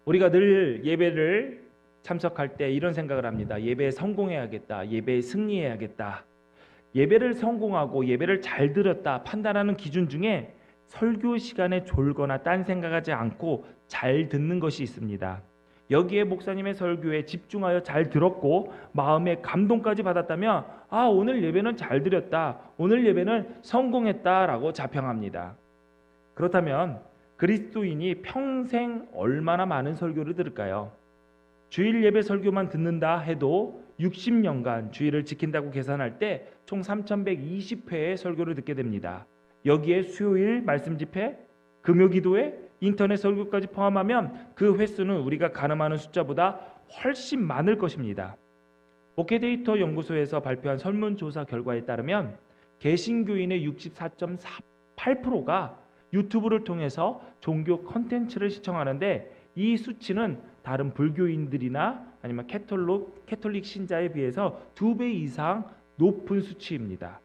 우리가 늘 예배를 참석할 때 이런 생각을 합니다. 예배에 성공해야겠다. 예배에 승리해야겠다. 예배를 성공하고 예배를 잘 드렸다 판단하는 기준 중에 설교 시간에 졸거나 딴 생각하지 않고 잘 듣는 것이 있습니다. 여기에 목사님의 설교에 집중하여 잘 들었고 마음에 감동까지 받았다면 오늘 예배는 잘 드렸다. 오늘 예배는 성공했다라고 자평합니다. 그렇다면 그리스도인이 평생 얼마나 많은 설교를 들을까요? 주일 예배 설교만 듣는다 해도 60년간 주일을 지킨다고 계산할 때 총 3120회의 설교를 듣게 됩니다. 여기에 수요일 말씀 집회, 금요 기도회, 인터넷 설교까지 포함하면 그 횟수는 우리가 가늠하는 숫자보다 훨씬 많을 것입니다. 목회데이터 연구소에서 발표한 설문조사 결과에 따르면 개신교인의 64.48%가 유튜브를 통해서 종교 컨텐츠를 시청하는데 이 수치는 다른 불교인들이나 아니면 캐톨릭 신자에 비해서 2배 이상 높은 수치입니다.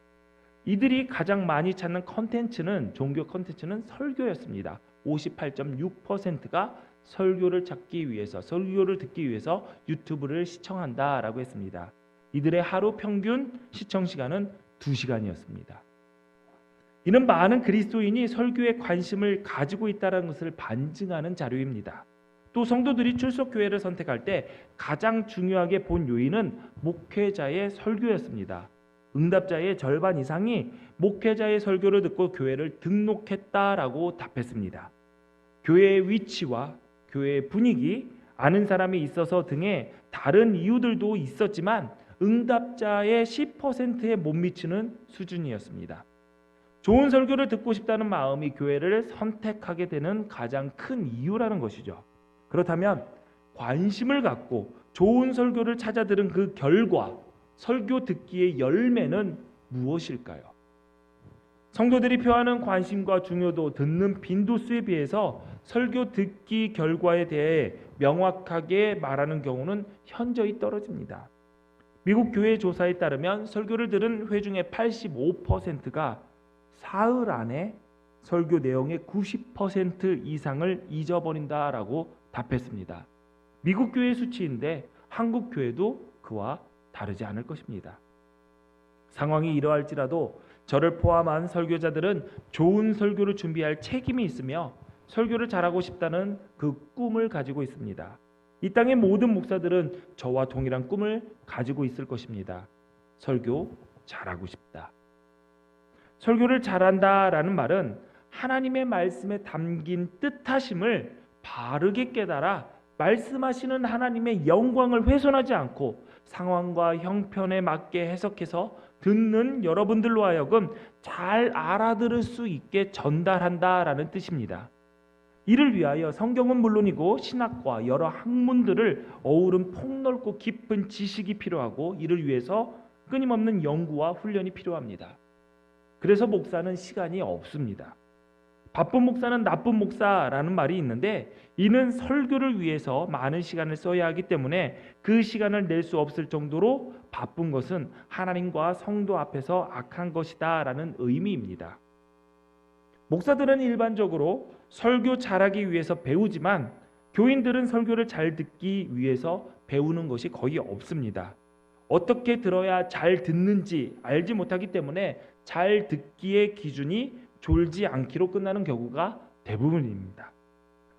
이들이 가장 많이 찾는 컨텐츠는 종교 컨텐츠는 설교였습니다. 58.6%가 설교를 찾기 위해서 설교를 듣기 위해서 유튜브를 시청한다라고 했습니다. 이들의 하루 평균 시청 시간은 2시간이었습니다. 이는 많은 그리스도인이 설교에 관심을 가지고 있다는 것을 반증하는 자료입니다. 또 성도들이 출석교회를 선택할 때 가장 중요하게 본 요인은 목회자의 설교였습니다. 응답자의 절반 이상이 목회자의 설교를 듣고 교회를 등록했다라고 답했습니다. 교회의 위치와 교회의 분위기, 아는 사람이 있어서 등의 다른 이유들도 있었지만 응답자의 10%에 못 미치는 수준이었습니다. 좋은 설교를 듣고 싶다는 마음이 교회를 선택하게 되는 가장 큰 이유라는 것이죠. 그렇다면 관심을 갖고 좋은 설교를 찾아 들은 그 결과 설교 듣기의 열매는 무엇일까요? 성도들이 표하는 관심과 중요도, 듣는 빈도수에 비해서 설교 듣기 결과에 대해 명확하게 말하는 경우는 현저히 떨어집니다. 미국 교회 조사에 따르면 설교를 들은 회 중에 85%가 사흘 안에 설교 내용의 90% 이상을 잊어버린다라고 답했습니다. 미국 교회 수치인데 한국 교회도 그와 다르지 않을 것입니다. 상황이 이러할지라도 저를 포함한 설교자들은 좋은 설교를 준비할 책임이 있으며 설교를 잘하고 싶다는 그 꿈을 가지고 있습니다. 이 땅의 모든 목사들은 저와 동일한 꿈을 가지고 있을 것입니다. 설교 잘하고 싶다. 설교를 잘한다라는 말은 하나님의 말씀에 담긴 뜻하심을 바르게 깨달아 말씀하시는 하나님의 영광을 훼손하지 않고 상황과 형편에 맞게 해석해서 듣는 여러분들로 하여금 잘 알아들을 수 있게 전달한다라는 뜻입니다. 이를 위하여 성경은 물론이고 신학과 여러 학문들을 어우른 폭넓고 깊은 지식이 필요하고 이를 위해서 끊임없는 연구와 훈련이 필요합니다. 그래서 목사는 시간이 없습니다. 바쁜 목사는 나쁜 목사라는 말이 있는데 이는 설교를 위해서 많은 시간을 써야 하기 때문에 그 시간을 낼 수 없을 정도로 바쁜 것은 하나님과 성도 앞에서 악한 것이다 라는 의미입니다. 목사들은 일반적으로 설교 잘하기 위해서 배우지만 교인들은 설교를 잘 듣기 위해서 배우는 것이 거의 없습니다. 어떻게 들어야 잘 듣는지 알지 못하기 때문에 잘 듣기의 기준이 졸지 않기로 끝나는 경우가 대부분입니다.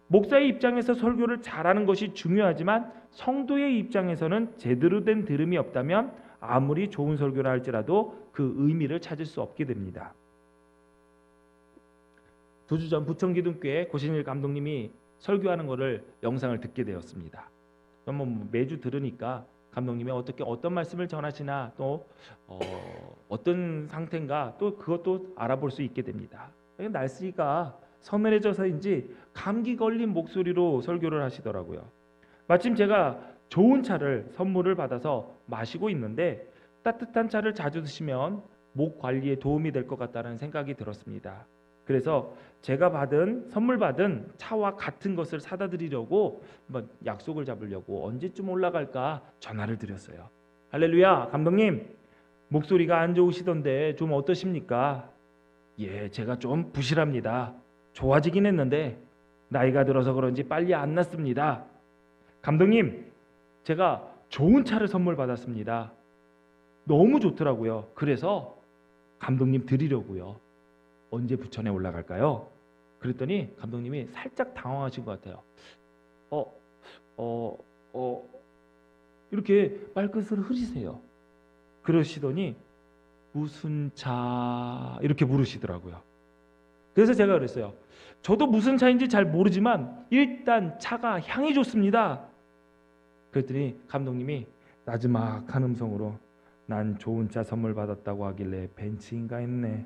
목사의 입장에서 설교를 잘하는 것이 중요하지만 성도의 입장에서는 제대로 된 들음이 없다면 아무리 좋은 설교를 할지라도 그 의미를 찾을 수 없게 됩니다. 2주 전 부천기둥교회 고신일 감독님이 설교하는 것을 영상을 듣게 되었습니다. 매주 들으니까 감독님이 어떤 말씀을 전하시나 또 어떤 상태인가 또 그것도 알아볼 수 있게 됩니다. 날씨가 서늘해져서인지 감기 걸린 목소리로 설교를 하시더라고요. 마침 제가 좋은 차를 선물을 받아서 마시고 있는데 따뜻한 차를 자주 드시면 목 관리에 도움이 될 것 같다는 생각이 들었습니다. 그래서 제가 선물 받은 차와 같은 것을 사다 드리려고 한번 약속을 잡으려고 언제쯤 올라갈까 전화를 드렸어요. 할렐루야, 감독님 목소리가 안 좋으시던데 좀 어떠십니까? 예, 제가 좀 부실합니다. 좋아지긴 했는데 나이가 들어서 그런지 빨리 안 났습니다. 감독님, 제가 좋은 차를 선물 받았습니다. 너무 좋더라고요. 그래서 감독님 드리려고요. 언제 부천에 올라갈까요? 그랬더니 감독님이 살짝 당황하신 것 같아요. 어, 어, 이렇게 말끝을 흐리세요. 그러시더니 무슨 차 이렇게 물으시더라고요. 그래서 제가 그랬어요. 저도 무슨 차인지 잘 모르지만 일단 차가 향이 좋습니다. 그랬더니 감독님이 나지막한 음성으로 난 좋은 차 선물 받았다고 하길래 벤츠인가 했네.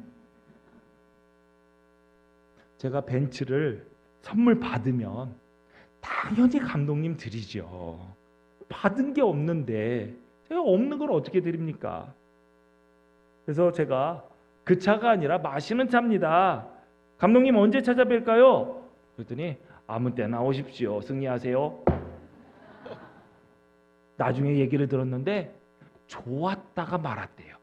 제가 벤츠를 선물 받으면 당연히 감독님 드리죠. 받은 게 없는데 제가 없는 걸 어떻게 드립니까? 그래서 제가 그 차가 아니라 마시는 차입니다. 감독님 언제 찾아뵐까요? 그랬더니 아무 때나 오십시오. 승리하세요. 나중에 얘기를 들었는데 좋았다가 말았대요.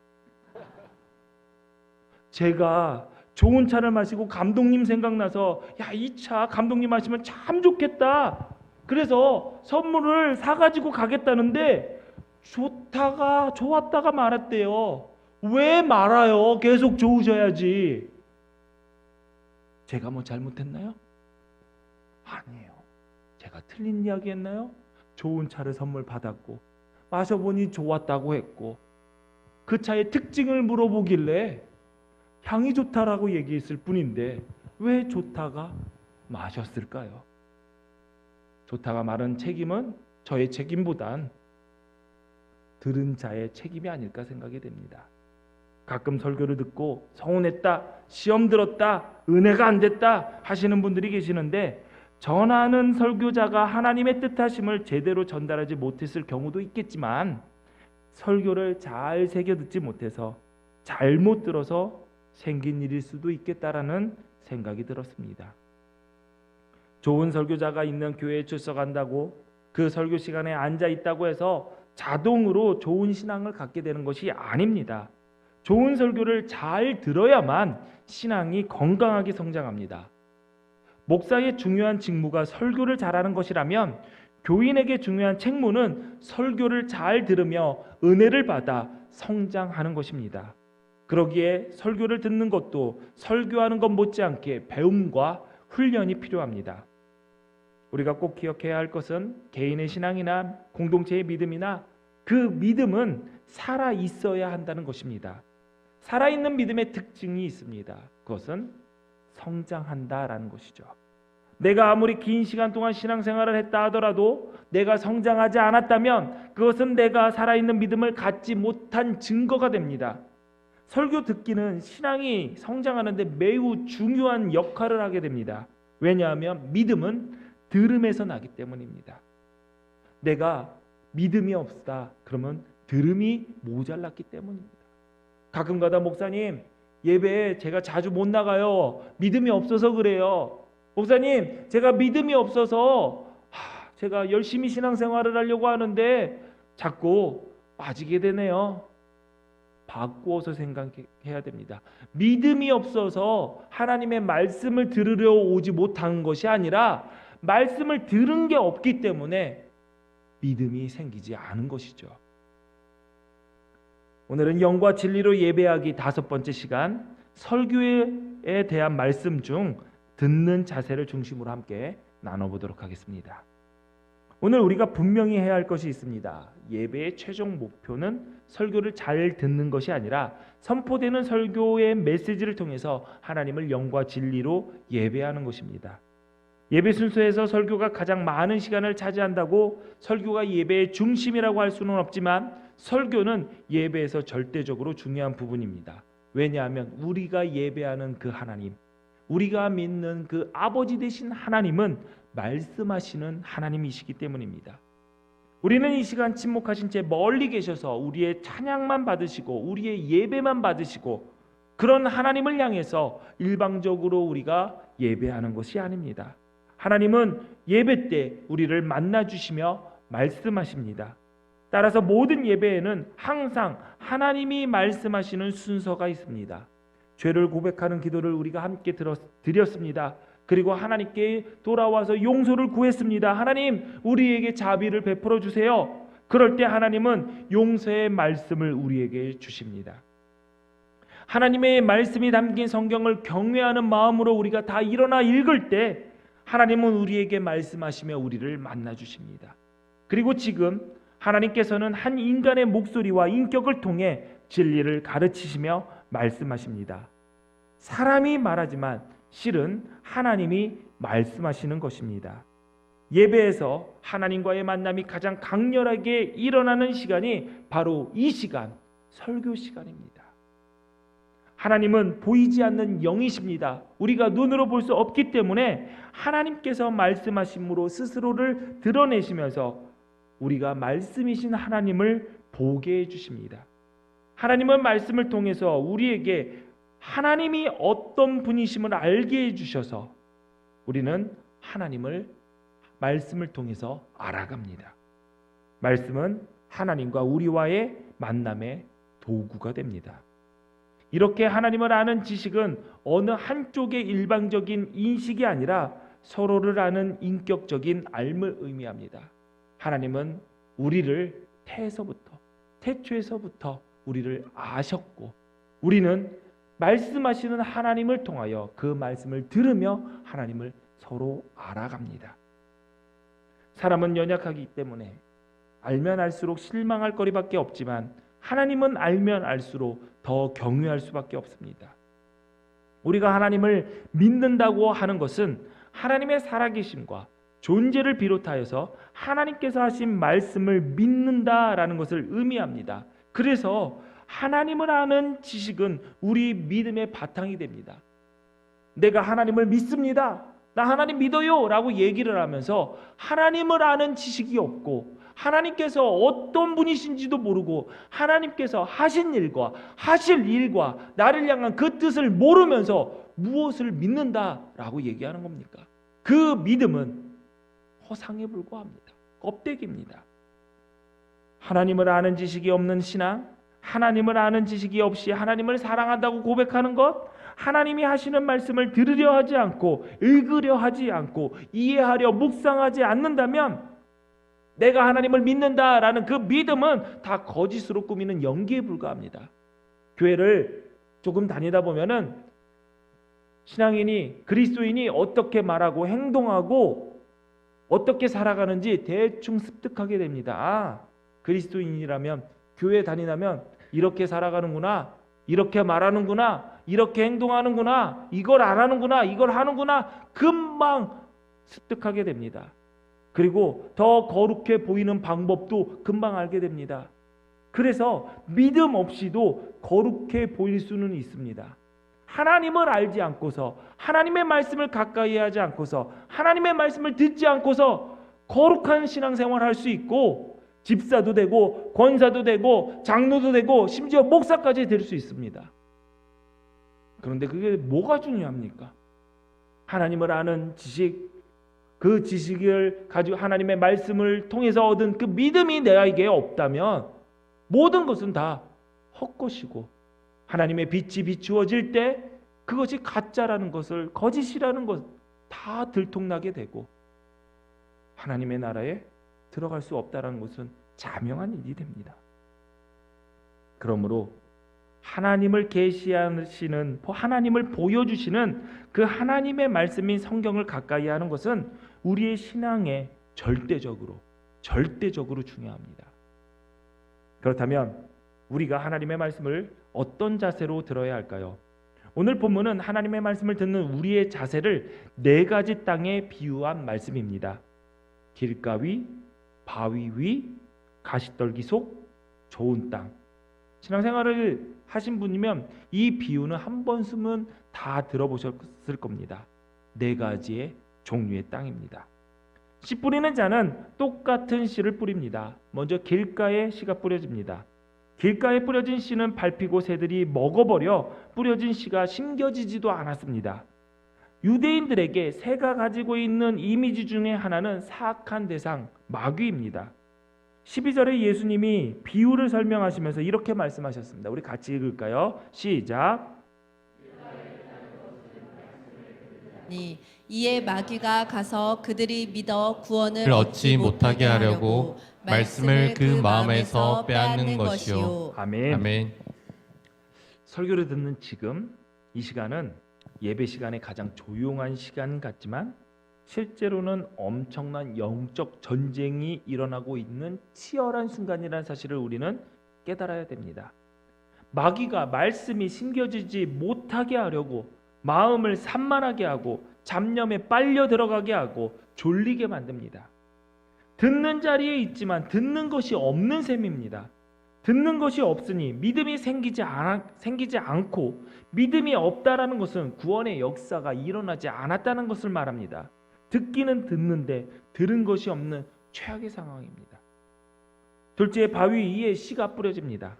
제가 좋은 차를 마시고 감독님 생각나서 야, 이 차 감독님 마시면 참 좋겠다. 그래서 선물을 사가지고 가겠다는데 좋았다가 말았대요. 왜 말아요? 계속 좋으셔야지. 제가 뭐 잘못했나요? 아니에요. 제가 틀린 이야기 했나요? 좋은 차를 선물 받았고 마셔보니 좋았다고 했고 그 차의 특징을 물어보길래 향이 좋다라고 얘기했을 뿐인데 왜 좋다가 마셨을까요? 좋다가 말은 책임은 저의 책임보단 들은 자의 책임이 아닐까 생각이 됩니다. 가끔 설교를 듣고 서운했다, 시험 들었다, 은혜가 안 됐다 하시는 분들이 계시는데 전하는 설교자가 하나님의 뜻하심을 제대로 전달하지 못했을 경우도 있겠지만 설교를 잘 새겨 듣지 못해서 잘못 들어서 생긴 일일 수도 있겠다라는 생각이 들었습니다. 좋은 설교자가 있는 교회에 출석한다고 그 설교 시간에 앉아 있다고 해서 자동으로 좋은 신앙을 갖게 되는 것이 아닙니다. 좋은 설교를 잘 들어야만 신앙이 건강하게 성장합니다. 목사의 중요한 직무가 설교를 잘하는 것이라면 교인에게 중요한 책무는 설교를 잘 들으며 은혜를 받아 성장하는 것입니다. 그러기에 설교를 듣는 것도 설교하는 것 못지않게 배움과 훈련이 필요합니다. 우리가 꼭 기억해야 할 것은 개인의 신앙이나 공동체의 믿음이나 그 믿음은 살아 있어야 한다는 것입니다. 살아있는 믿음의 특징이 있습니다. 그것은 성장한다라는 것이죠. 내가 아무리 긴 시간 동안 신앙생활을 했다 하더라도 내가 성장하지 않았다면 그것은 내가 살아있는 믿음을 갖지 못한 증거가 됩니다. 설교 듣기는 신앙이 성장하는데 매우 중요한 역할을 하게 됩니다. 왜냐하면 믿음은 들음에서 나기 때문입니다. 내가 믿음이 없다 그러면 들음이 모자랐기 때문입니다. 가끔가다 목사님 예배에 제가 자주 못 나가요. 믿음이 없어서 그래요. 목사님 제가 믿음이 없어서 제가 열심히 신앙생활을 하려고 하는데 자꾸 빠지게 되네요. 바꾸어서 생각해야 됩니다. 믿음이 없어서 하나님의 말씀을 들으려 오지 못한 것이 아니라 말씀을 들은 게 없기 때문에 믿음이 생기지 않은 것이죠. 오늘은 영과 진리로 예배하기 5번째 시간, 설교에 대한 말씀 중 듣는 자세를 중심으로 함께 나눠보도록 하겠습니다. 오늘 우리가 분명히 해야 할 것이 있습니다. 예배의 최종 목표는 설교를 잘 듣는 것이 아니라 선포되는 설교의 메시지를 통해서 하나님을 영과 진리로 예배하는 것입니다. 예배 순서에서 설교가 가장 많은 시간을 차지한다고 설교가 예배의 중심이라고 할 수는 없지만 설교는 예배에서 절대적으로 중요한 부분입니다. 왜냐하면 우리가 예배하는 그 하나님, 우리가 믿는 그 아버지 되신 하나님은 말씀하시는 하나님이시기 때문입니다. 우리는 이 시간 침묵하신 채 멀리 계셔서 우리의 찬양만 받으시고 우리의 예배만 받으시고 그런 하나님을 향해서 일방적으로 우리가 예배하는 것이 아닙니다. 하나님은 예배 때 우리를 만나주시며 말씀하십니다. 따라서 모든 예배에는 항상 하나님이 말씀하시는 순서가 있습니다. 죄를 고백하는 기도를 우리가 함께 드렸습니다. 그리고 하나님께 돌아와서 용서를 구했습니다. 하나님, 우리에게 자비를 베풀어 주세요. 그럴 때 하나님은 용서의 말씀을 우리에게 주십니다. 하나님의 말씀이 담긴 성경을 경외하는 마음으로 우리가 다 일어나 읽을 때 하나님은 우리에게 말씀하시며 우리를 만나 주십니다. 그리고 지금 하나님께서는 한 인간의 목소리와 인격을 통해 진리를 가르치시며 말씀하십니다. 사람이 말하지만 실은 하나님이 말씀하시는 것입니다. 예배에서 하나님과의 만남이 가장 강렬하게 일어나는 시간이 바로 이 시간, 설교 시간입니다. 하나님은 보이지 않는 영이십니다. 우리가 눈으로 볼 수 없기 때문에 하나님께서 말씀하심으로 스스로를 드러내시면서 우리가 말씀이신 하나님을 보게 해주십니다. 하나님은 말씀을 통해서 우리에게 하나님이 어떤 분이심을 알게 해주셔서 우리는 하나님을 말씀을 통해서 알아갑니다. 말씀은 하나님과 우리와의 만남의 도구가 됩니다. 이렇게 하나님을 아는 지식은 어느 한쪽의 일방적인 인식이 아니라 서로를 아는 인격적인 알을 의미합니다. 하나님은 우리를 태초에서부터 우리를 아셨고 우리는 말씀하시는 하나님을 통하여 그 말씀을 들으며 하나님을 서로 알아갑니다. 사람은 연약하기 때문에 알면 알수록 실망할 거리밖에 없지만 하나님은 알면 알수록 더 경외할 수밖에 없습니다. 우리가 하나님을 믿는다고 하는 것은 하나님의 살아계심과 존재를 비롯하여서 하나님께서 하신 말씀을 믿는다라는 것을 의미합니다. 그래서 하나님을 아는 지식은 우리 믿음의 바탕이 됩니다. 내가 하나님을 믿습니다. 나 하나님 믿어요 라고 얘기를 하면서 하나님을 아는 지식이 없고 하나님께서 어떤 분이신지도 모르고 하나님께서 하신 일과 하실 일과 나를 향한 그 뜻을 모르면서 무엇을 믿는다라고 얘기하는 겁니까? 그 믿음은 허상에 불과합니다. 껍데기입니다. 하나님을 아는 지식이 없는 신앙, 하나님을 아는 지식이 없이 하나님을 사랑한다고 고백하는 것, 하나님이 하시는 말씀을 들으려 하지 않고 읽으려 하지 않고 이해하려 묵상하지 않는다면 내가 하나님을 믿는다라는 그 믿음은 다 거짓으로 꾸미는 연기에 불과합니다. 교회를 조금 다니다 보면은 신앙인이 그리스도인이 어떻게 말하고 행동하고 어떻게 살아가는지 대충 습득하게 됩니다. 아, 그리스도인이라면 교회 다니려면 이렇게 살아가는구나, 이렇게 말하는구나, 이렇게 행동하는구나, 이걸 안 하는구나, 이걸 하는구나 금방 습득하게 됩니다. 그리고 더 거룩해 보이는 방법도 금방 알게 됩니다. 그래서 믿음 없이도 거룩해 보일 수는 있습니다. 하나님을 알지 않고서 하나님의 말씀을 가까이 하지 않고서 하나님의 말씀을 듣지 않고서 거룩한 신앙생활을 할 수 있고 집사도 되고 권사도 되고 장로도 되고 심지어 목사까지 될 수 있습니다. 그런데 그게 뭐가 중요합니까? 하나님을 아는 지식, 그 지식을 가지고 하나님의 말씀을 통해서 얻은 그 믿음이 내게 없다면 모든 것은 다 헛것이고 하나님의 빛이 비추어질 때 그것이 가짜라는 것을, 거짓이라는 것 다 들통나게 되고 하나님의 나라에 들어갈 수 없다는 것은 자명한 일이 됩니다. 그러므로 하나님을 계시하시는, 하나님을 보여주시는 그 하나님의 말씀인 성경을 가까이 하는 것은 우리의 신앙에 절대적으로 중요합니다. 그렇다면 우리가 하나님의 말씀을 어떤 자세로 들어야 할까요? 오늘 본문은 하나님의 말씀을 듣는 우리의 자세를 4가지 땅에 비유한 말씀입니다. 길가 위, 바위 위, 가시떨기 속, 좋은 땅. 신앙생활을 하신 분이면 이 비유는 한 번 쓰면 다 들어보셨을 겁니다. 4가지의 종류의 땅입니다. 씨 뿌리는 자는 똑같은 씨를 뿌립니다. 먼저 길가에 씨가 뿌려집니다. 길가에 뿌려진 씨는 밟히고 새들이 먹어버려 뿌려진 씨가 심겨지지도 않았습니다. 유대인들에게 새가 가지고 있는 이미지 중에 하나는 사악한 대상, 마귀입니다. 12절에 예수님이 비유를 설명하시면서 이렇게 말씀하셨습니다. 우리 같이 읽을까요? 시작. 하였니 이에 마귀가 가서 그들이 믿어 구원을 얻지 못하게 하려고 말씀을 그 마음에서 빼앗는 것이요. 아멘. 아멘. 설교를 듣는 지금 이 시간은 예배 시간에 가장 조용한 시간 같지만 실제로는 엄청난 영적 전쟁이 일어나고 있는 치열한 순간이라는 사실을 우리는 깨달아야 됩니다. 마귀가 말씀이 심겨지지 못하게 하려고 마음을 산만하게 하고 잡념에 빨려 들어가게 하고 졸리게 만듭니다. 듣는 자리에 있지만 듣는 것이 없는 셈입니다. 듣는 것이 없으니 믿음이 생기지 않고 믿음이 없다라는 것은 구원의 역사가 일어나지 않았다는 것을 말합니다. 듣기는 듣는데 들은 것이 없는 최악의 상황입니다. 둘째, 바위 위에 씨가 뿌려집니다.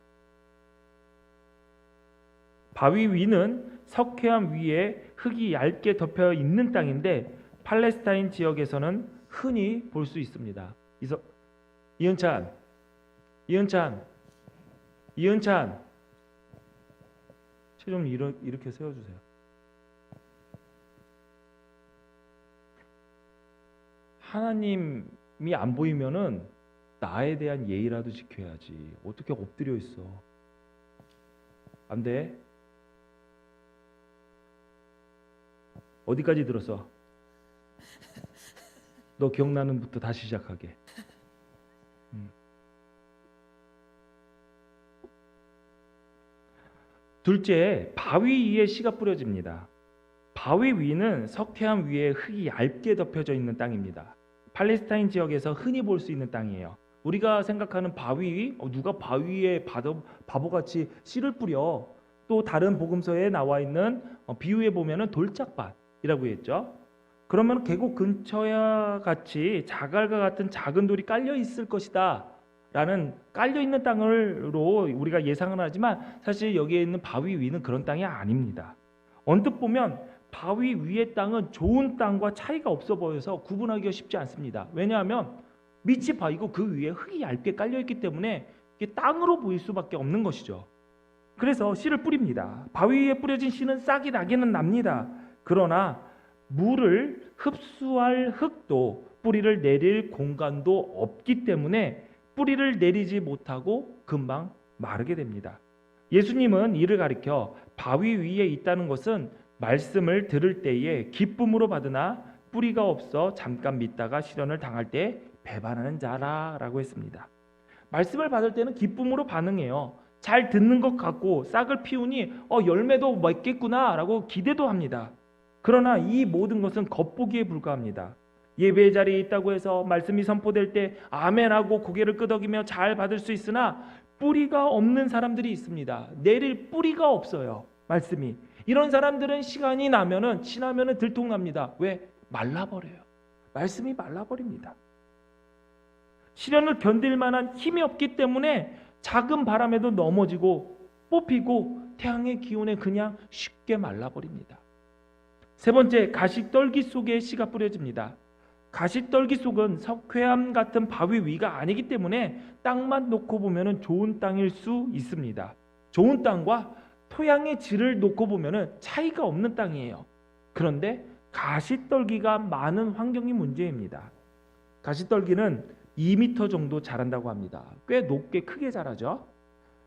바위 위는 석회암 위에 흙이 얇게 덮여 있는 땅인데 팔레스타인 지역에서는 흔히 볼 수 있습니다. 이은찬 좀 이렇게 세워주세요. 하나님이 안 보이면은 나에 대한 예의라도 지켜야지. 어떻게 엎드려 있어? 안 돼. 어디까지 들었어? 너 기억나는부터 다시 시작하게. 둘째, 바위 위에 씨가 뿌려집니다. 바위 위는 석회암 위에 흙이 얇게 덮여져 있는 땅입니다. 팔레스타인 지역에서 흔히 볼 수 있는 땅이에요. 우리가 생각하는 바위 위, 누가 바위에 바보같이 씨를 뿌려. 또 다른 복음서에 나와 있는 비유에 보면은 돌짝밭이라고 했죠. 그러면 계곡 근처와 같이 자갈과 같은 작은 돌이 깔려 있을 것이다 라는 깔려 있는 땅으로 우리가 예상을 하지만 사실 여기에 있는 바위 위는 그런 땅이 아닙니다. 언뜻 보면 바위 위의 땅은 좋은 땅과 차이가 없어 보여서 구분하기가 쉽지 않습니다. 왜냐하면 밑이 바위고 그 위에 흙이 얇게 깔려 있기 때문에 이게 땅으로 보일 수밖에 없는 것이죠. 그래서 씨를 뿌립니다. 바위 위에 뿌려진 씨는 싹이 나기는 납니다. 그러나 물을 흡수할 흙도 뿌리를 내릴 공간도 없기 때문에 뿌리를 내리지 못하고 금방 마르게 됩니다. 예수님은 이를 가리켜 바위 위에 있다는 것은 말씀을 들을 때에 기쁨으로 받으나 뿌리가 없어 잠깐 믿다가 시련을 당할 때 배반하는 자라라고 했습니다. 말씀을 받을 때는 기쁨으로 반응해요. 잘 듣는 것 같고 싹을 피우니 열매도 맺겠구나라고 기대도 합니다. 그러나 이 모든 것은 겉보기에 불과합니다. 예배 자리에 있다고 해서 말씀이 선포될 때 아멘하고 고개를 끄덕이며 잘 받을 수 있으나 뿌리가 없는 사람들이 있습니다. 내릴 뿌리가 없어요. 말씀이. 이런 사람들은 시간이 지나면은 들통납니다. 왜? 말라버려요. 말씀이 말라버립니다. 시련을 견딜 만한 힘이 없기 때문에 작은 바람에도 넘어지고 뽑히고 태양의 기온에 그냥 쉽게 말라버립니다. 세 번째, 가시떨기 속에 씨가 뿌려집니다. 가시떨기 속은 석회암 같은 바위 위가 아니기 때문에 땅만 놓고 보면 좋은 땅일 수 있습니다. 좋은 땅과 토양의 질을 놓고 보면 차이가 없는 땅이에요. 그런데 가시떨기가 많은 환경이 문제입니다. 가시떨기는 2m 정도 자란다고 합니다. 꽤 높게 크게 자라죠.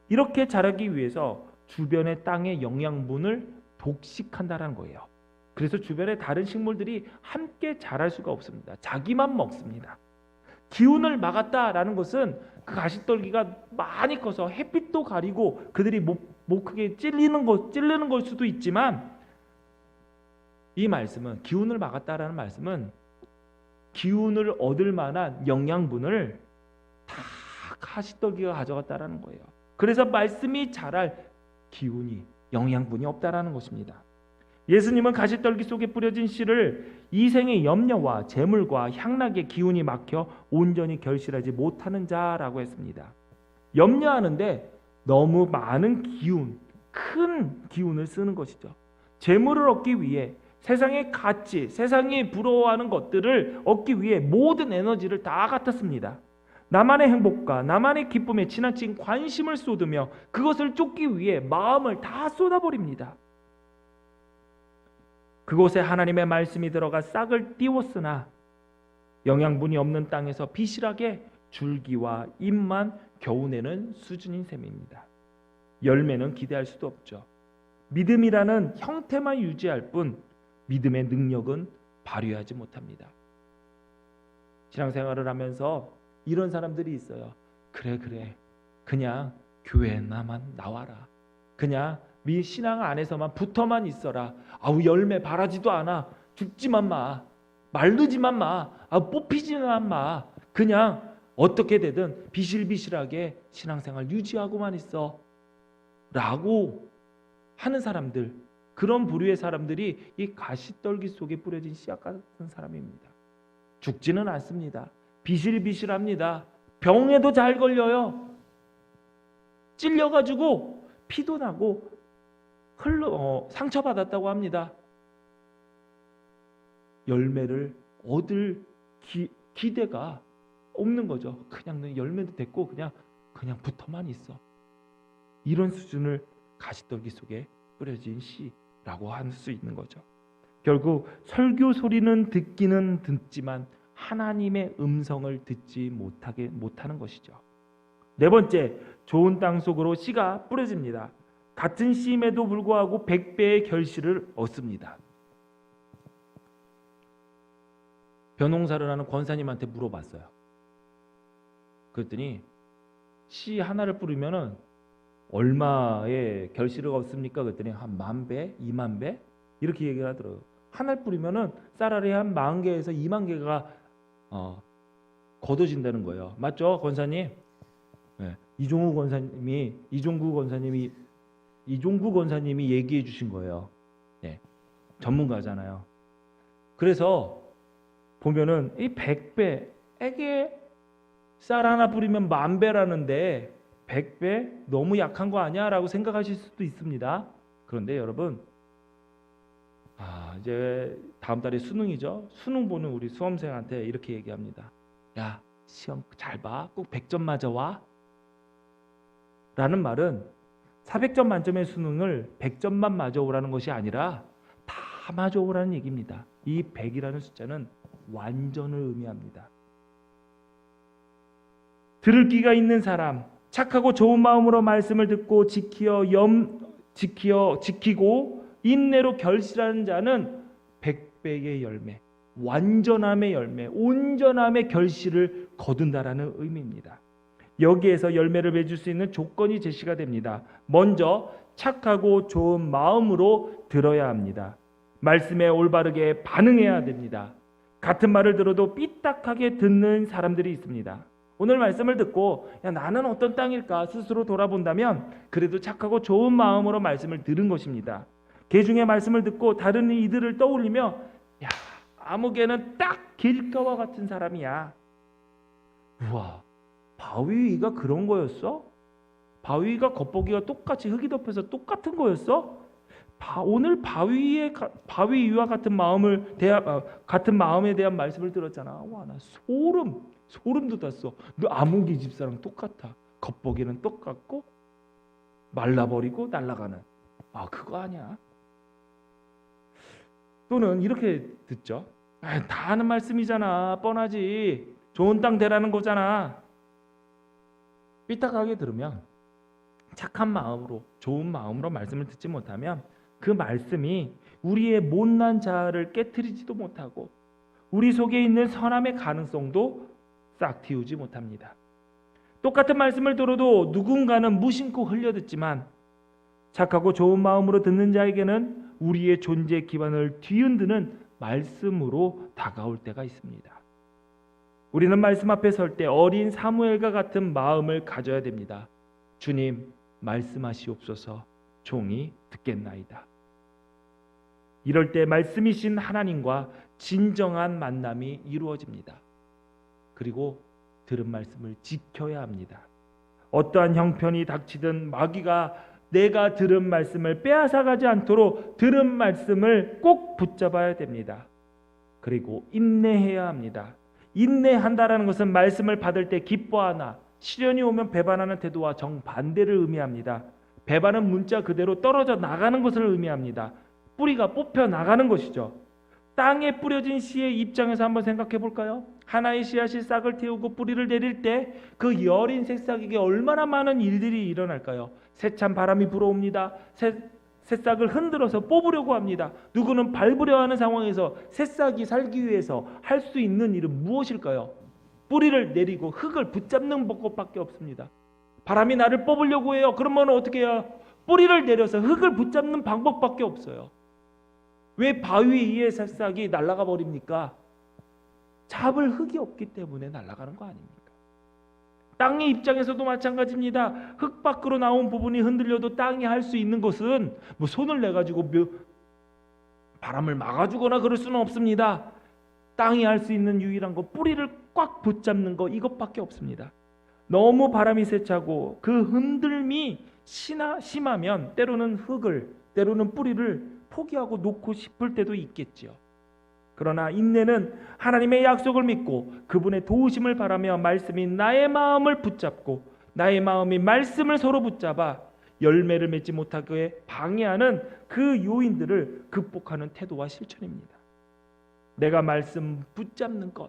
이렇게 자라기 위해서 주변의 땅의 영양분을 독식한다는 거예요. 그래서 주변의 다른 식물들이 함께 자랄 수가 없습니다. 자기만 먹습니다. 기운을 막았다라는 것은 그 가시떨기가 많이 커서 햇빛도 가리고 그들이 못 크게 찔리는 걸 수도 있지만 이 말씀은 기운을 막았다라는 말씀은 기운을 얻을 만한 영양분을 다 가시떨기가 가져갔다라는 거예요. 그래서 말씀이 자랄 기운이 영양분이 없다라는 것입니다. 예수님은 가시떨기 속에 뿌려진 씨를 이생의 염려와 재물과 향락의 기운이 막혀 온전히 결실하지 못하는 자라고 했습니다. 염려하는데 너무 많은 기운, 큰 기운을 쓰는 것이죠. 재물을 얻기 위해 세상의 가치, 세상이 부러워하는 것들을 얻기 위해 모든 에너지를 다 갖았습니다. 나만의 행복과 나만의 기쁨에 지나친 관심을 쏟으며 그것을 쫓기 위해 마음을 다 쏟아버립니다. 그곳에 하나님의 말씀이 들어가 싹을 띄웠으나 영양분이 없는 땅에서 비실하게 줄기와 잎만 겨우 내는 수준인 셈입니다. 열매는 기대할 수도 없죠. 믿음이라는 형태만 유지할 뿐 믿음의 능력은 발휘하지 못합니다. 신앙생활을 하면서 이런 사람들이 있어요. 그래 그냥 교회나만 나와라. 그냥 신앙 안에서만 붙어만 있어라. 아우 열매 바라지도 않아. 죽지만 마. 말르지만 마. 뽑히지만 마. 그냥 어떻게 되든 비실비실하게 신앙생활 유지하고만 있어. 라고 하는 사람들, 그런 부류의 사람들이 이 가시떨기 속에 뿌려진 씨앗 같은 사람입니다. 죽지는 않습니다. 비실비실합니다. 병에도 잘 걸려요. 찔려가지고 피도 나고 상처받았다고 합니다. 열매를 얻을 기대가 없는 거죠. 그냥 열매도 됐고 그냥 붙어만 있어. 이런 수준을 가시떨기 속에 뿌려진 씨라고 할 수 있는 거죠. 결국 설교 소리는 듣기는 듣지만 하나님의 음성을 듣지 못하는 것이죠. 네 번째, 좋은 땅 속으로 씨가 뿌려집니다. 같은 씨임에도 불구하고 100배의 결실을 얻습니다. 벼농사를 하는 권사님한테 물어봤어요. 그랬더니 씨 하나를 뿌리면은 얼마의 결실을 얻습니까? 그랬더니 한 10,000배, 20,000배 이렇게 얘기를 하더라고요. 하나를 뿌리면은 쌀알이 한 10,000개에서 20,000개가 거둬진다는 거예요. 맞죠, 권사님? 네. 이종구 권사님이 얘기해 주신 거예요. 네. 전문가잖아요. 그래서 보면은 이 100배에게 쌀 하나 뿌리면 10,000배라는데 100배 너무 약한 거 아니야? 라고 생각하실 수도 있습니다. 그런데 여러분, 이제 다음 달에 수능이죠. 수능 보는 우리 수험생한테 이렇게 얘기합니다. 야, 시험 잘 봐. 꼭 100점 맞아와. 라는 말은 400점 만점의 수능을 100점만 맞아오라는 것이 아니라 다 맞아오라는 얘기입니다. 이 100이라는 숫자는 완전을 의미합니다. 들을 귀가 있는 사람, 착하고 좋은 마음으로 말씀을 듣고 지키고 인내로 결실하는 자는 100배의 열매, 완전함의 열매, 온전함의 결실을 거둔다라는 의미입니다. 여기에서 열매를 맺을 수 있는 조건이 제시가 됩니다. 먼저 착하고 좋은 마음으로 들어야 합니다. 말씀에 올바르게 반응해야 됩니다. 같은 말을 들어도 삐딱하게 듣는 사람들이 있습니다. 오늘 말씀을 듣고 나는 어떤 땅일까 스스로 돌아본다면 그래도 착하고 좋은 마음으로 말씀을 들은 것입니다. 개중의 말씀을 듣고 다른 이들을 떠올리며 아무개는 딱 길가와 같은 사람이야. 우와, 바위 위가 그런 거였어? 바위 위가 겉보기가 똑같이 흙이 덮여서 똑같은 거였어? 오늘 바위 위와 같은 마음에 대한 말씀을 들었잖아. 와, 나 소름 돋았어. 너 아무개 집사랑 똑같아. 겉보기는 똑같고 말라버리고 날아가는. 그거 아니야. 또는 이렇게 듣죠. 다 아는 말씀이잖아. 뻔하지. 좋은 땅 되라는 거잖아. 삐딱하게 들으면 착한 마음으로, 좋은 마음으로 말씀을 듣지 못하면 그 말씀이 우리의 못난 자아를 깨트리지도 못하고 우리 속에 있는 선함의 가능성도 싹 틔우지 못합니다. 똑같은 말씀을 들어도 누군가는 무심코 흘려듣지만 착하고 좋은 마음으로 듣는 자에게는 우리의 존재 기반을 뒤흔드는 말씀으로 다가올 때가 있습니다. 우리는 말씀 앞에 설 때 어린 사무엘과 같은 마음을 가져야 됩니다. 주님, 말씀하시옵소서. 종이 듣겠나이다. 이럴 때 말씀이신 하나님과 진정한 만남이 이루어집니다. 그리고 들은 말씀을 지켜야 합니다. 어떠한 형편이 닥치든 마귀가 내가 들은 말씀을 빼앗아가지 않도록 들은 말씀을 꼭 붙잡아야 됩니다. 그리고 인내해야 합니다. 인내한다라는 것은 말씀을 받을 때 기뻐하나 시련이 오면 배반하는 태도와 정반대를 의미합니다. 배반은 문자 그대로 떨어져 나가는 것을 의미합니다. 뿌리가 뽑혀 나가는 것이죠. 땅에 뿌려진 씨의 입장에서 한번 생각해 볼까요? 하나의 씨앗이 싹을 틔우고 뿌리를 내릴 때 그 여린 새싹에게 얼마나 많은 일들이 일어날까요? 세찬 바람이 불어옵니다. 새싹을 흔들어서 뽑으려고 합니다. 누구는 밟으려 하는 상황에서 새싹이 살기 위해서 할 수 있는 일은 무엇일까요? 뿌리를 내리고 흙을 붙잡는 것밖에 없습니다. 바람이 나를 뽑으려고 해요. 그러면 어떻게 해요? 뿌리를 내려서 흙을 붙잡는 방법밖에 없어요. 왜 바위 위에 새싹이 날아가 버립니까? 잡을 흙이 없기 때문에 날아가는 거 아닙니까? 땅의 입장에서도 마찬가지입니다. 흙 밖으로 나온 부분이 흔들려도 땅이 할 수 있는 것은 뭐 손을 내 가지고 바람을 막아주거나 그럴 수는 없습니다. 땅이 할 수 있는 유일한 거, 뿌리를 꽉 붙잡는 거, 이것밖에 없습니다. 너무 바람이 세차고 그 흔들림이 심하면 때로는 흙을, 때로는 뿌리를 포기하고 놓고 싶을 때도 있겠지요. 그러나 인내는 하나님의 약속을 믿고 그분의 도우심을 바라며 말씀이 나의 마음을 붙잡고 나의 마음이 말씀을 서로 붙잡아 열매를 맺지 못하게 방해하는 그 요인들을 극복하는 태도와 실천입니다. 내가 말씀 붙잡는 것,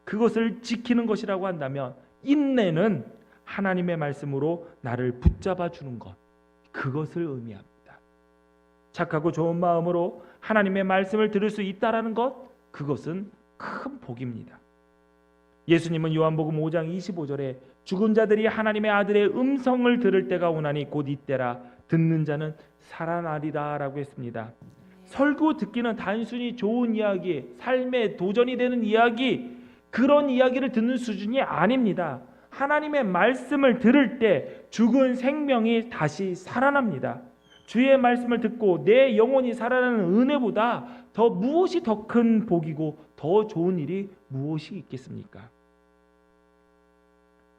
그것을 지키는 것이라고 한다면 인내는 하나님의 말씀으로 나를 붙잡아 주는 것, 그것을 의미합니다. 착하고 좋은 마음으로 하나님의 말씀을 들을 수 있다라는 것, 그것은 큰 복입니다. 예수님은 요한복음 5장 25절에 죽은 자들이 하나님의 아들의 음성을 들을 때가 오나니 곧 이때라 듣는 자는 살아나리라 라고 했습니다. 설교 듣기는 단순히 좋은 이야기, 삶에 도전이 되는 이야기, 그런 이야기를 듣는 수준이 아닙니다. 하나님의 말씀을 들을 때 죽은 생명이 다시 살아납니다. 주의 말씀을 듣고 내 영혼이 살아나는 은혜보다 더 무엇이 더 큰 복이고 더 좋은 일이 무엇이 있겠습니까?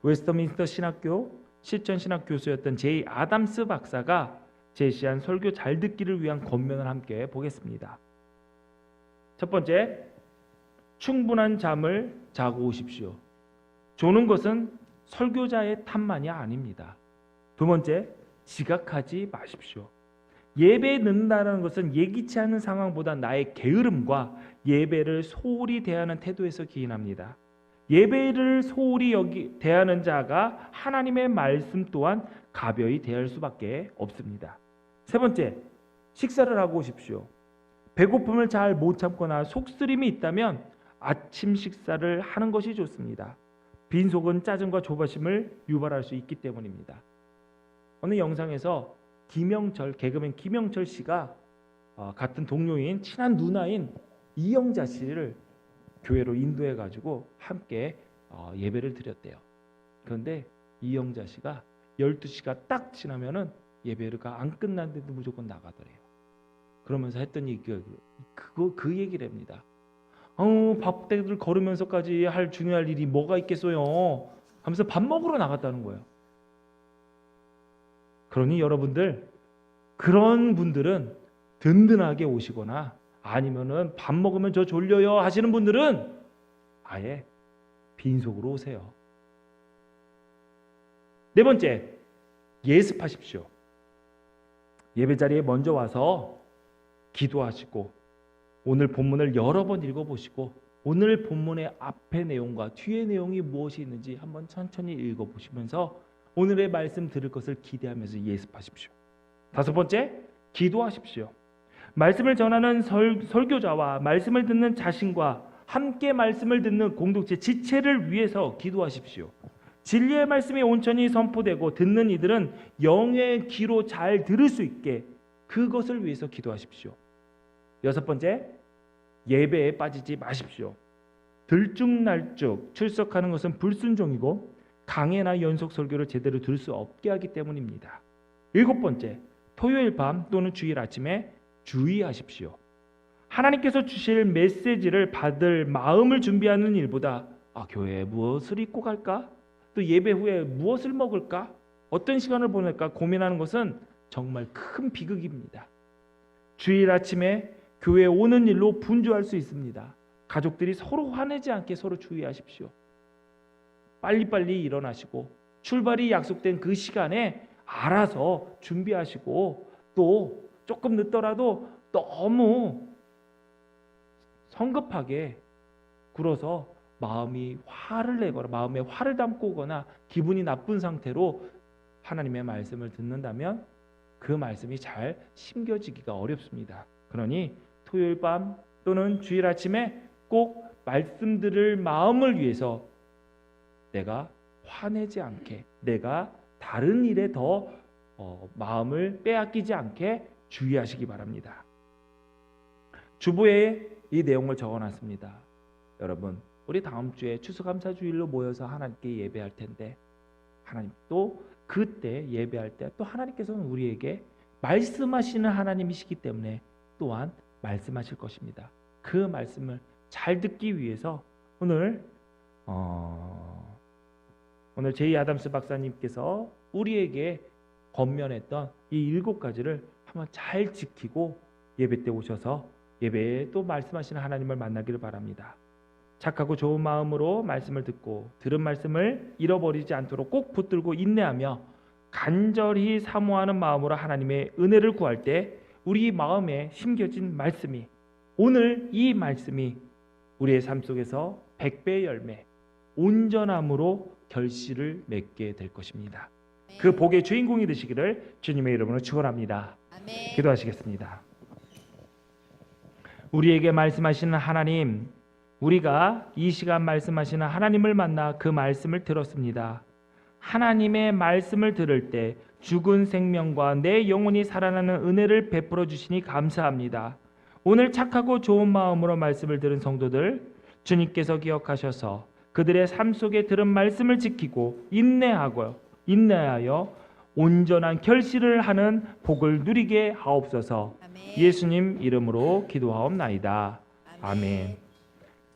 웨스터민스터 신학교 실전신학 교수였던 제이 아담스 박사가 제시한 설교 잘 듣기를 위한 권면을 함께 보겠습니다. 첫 번째, 충분한 잠을 자고 오십시오. 조는 것은 설교자의 탓만이 아닙니다. 두 번째, 지각하지 마십시오. 예배에 늦는다는 것은 예기치 않은 상황보다 나의 게으름과 예배를 소홀히 대하는 태도에서 기인합니다. 예배를 소홀히 대하는 자가 하나님의 말씀 또한 가벼이 대할 수밖에 없습니다. 세 번째, 식사를 하고 오십시오. 배고픔을 잘 못 참거나 속쓰림이 있다면 아침 식사를 하는 것이 좋습니다. 빈속은 짜증과 조바심을 유발할 수 있기 때문입니다. 어느 영상에서 개그맨 김영철 씨가 같은 동료인 친한 누나인 이영자 씨를 교회로 인도해 가지고 함께 예배를 드렸대요. 그런데 이영자 씨가 12시가 딱 지나면은 예배가 안 끝났는데도 무조건 나가더래요. 그러면서 했던 얘기가 그 얘기를 합니다. 밥대를 걸으면서까지 할 중요할 일이 뭐가 있겠어요? 하면서 밥 먹으러 나갔다는 거예요. 그러니 여러분들, 그런 분들은 든든하게 오시거나 아니면은 밥 먹으면 저 졸려요 하시는 분들은 아예 빈속으로 오세요. 네 번째, 예습하십시오. 예배 자리에 먼저 와서 기도하시고 오늘 본문을 여러 번 읽어보시고 오늘 본문의 앞의 내용과 뒤의 내용이 무엇이 있는지 한번 천천히 읽어보시면서 오늘의 말씀 들을 것을 기대하면서 예습하십시오. 다섯 번째, 기도하십시오. 말씀을 전하는 설교자와 말씀을 듣는 자신과 함께 말씀을 듣는 공동체 지체를 위해서 기도하십시오. 진리의 말씀이 온전히 선포되고 듣는 이들은 영의 귀로 잘 들을 수 있게 그것을 위해서 기도하십시오. 여섯 번째, 예배에 빠지지 마십시오. 들쭉날쭉 출석하는 것은 불순종이고 강해나 연속 설교를 제대로 들을 수 없게 하기 때문입니다. 일곱 번째, 토요일 밤 또는 주일 아침에 주의하십시오. 하나님께서 주실 메시지를 받을 마음을 준비하는 일보다 교회에 무엇을 입고 갈까? 또 예배 후에 무엇을 먹을까? 어떤 시간을 보낼까? 고민하는 것은 정말 큰 비극입니다. 주일 아침에 교회에 오는 일로 분주할 수 있습니다. 가족들이 서로 화내지 않게 서로 주의하십시오. 빨리빨리 일어나시고 출발이 약속된 그 시간에 알아서 준비하시고 또 조금 늦더라도 너무 성급하게 굴어서 마음이 화를 내거나 마음에 화를 담고 오거나 기분이 나쁜 상태로 하나님의 말씀을 듣는다면 그 말씀이 잘 심겨지기가 어렵습니다. 그러니 토요일 밤 또는 주일 아침에 꼭 말씀 들을 마음을 위해서 내가 화내지 않게, 내가 다른 일에 더 마음을 빼앗기지 않게 주의하시기 바랍니다. 주보에 이 내용을 적어놨습니다. 여러분, 우리 다음 주에 추수감사주일로 모여서 하나님께 예배할 텐데, 하나님 또 그때 예배할 때 또 하나님께서는 우리에게 말씀하시는 하나님이시기 때문에 또한 말씀하실 것입니다. 그 말씀을 잘 듣기 위해서 오늘 제이 아담스 박사님께서 우리에게 권면했던 이 7가지를 한번 잘 지키고 예배 때 오셔서 예배에 또 말씀하시는 하나님을 만나기를 바랍니다. 착하고 좋은 마음으로 말씀을 듣고 들은 말씀을 잃어버리지 않도록 꼭 붙들고 인내하며 간절히 사모하는 마음으로 하나님의 은혜를 구할 때 우리 마음에 심겨진 말씀이, 오늘 이 말씀이 우리의 삶 속에서 100배의 열매, 온전함으로 결실을 맺게 될 것입니다. 그 복의 주인공이 되시기를 주님의 이름으로 축원합니다. 아멘. 기도하시겠습니다. 우리에게 말씀하시는 하나님, 우리가 이 시간 말씀하시는 하나님을 만나 그 말씀을 들었습니다. 하나님의 말씀을 들을 때 죽은 생명과 내 영혼이 살아나는 은혜를 베풀어 주시니 감사합니다. 오늘 착하고 좋은 마음으로 말씀을 들은 성도들, 주님께서 기억하셔서 그들의 삶 속에 들은 말씀을 지키고 인내하여 온전한 결실을 하는 복을 누리게 하옵소서. 아멘. 예수님 이름으로 기도하옵나이다. 아멘.